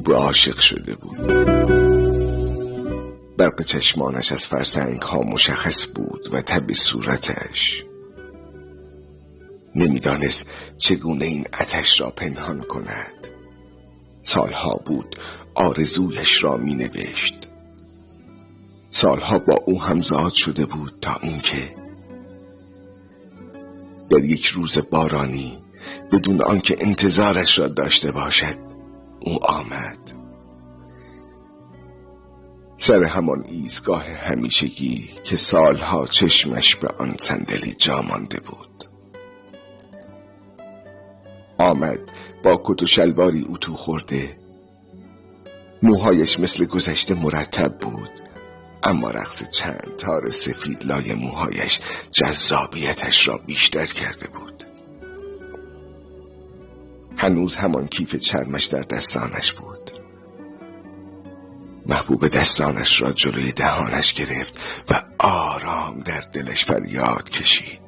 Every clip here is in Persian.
محبوب عاشق شده بود. برق چشمانش از فرسنگ ها مشخص بود و تب صورتش. نمیدانست چگونه این آتش را پنهان کند. سالها بود آرزویش را می نوشت. سالها با او همزاد شده بود تا اینکه در یک روز بارانی بدون آنکه انتظارش را داشته باشد او آمد. سر همان ایستگاه همیشگی که سالها چشمش به آن صندلی جا مانده بود. آمد با کت و شلواری اتو خورده. موهایش مثل گذشته مرتب بود، اما رقص چند تار سفید لای موهایش جذابیتش را بیشتر کرده بود. هنوز همان کیف چرمش در دستانش بود. محبوب دستانش را جلوی دهانش گرفت و آرام در دلش فریاد کشید.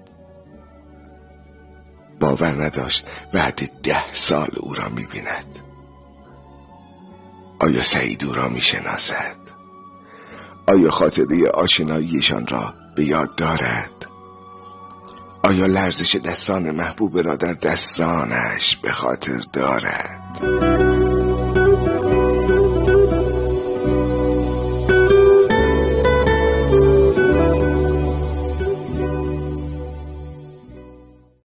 باور نداشت بعد 10 سال او را می‌بیند. آیا سعید او را می‌شناسد؟ آیا خاطره آشناییشان را به یاد دارد؟ آیا لرزش دستان محبوب را در دستانش به خاطر دارد؟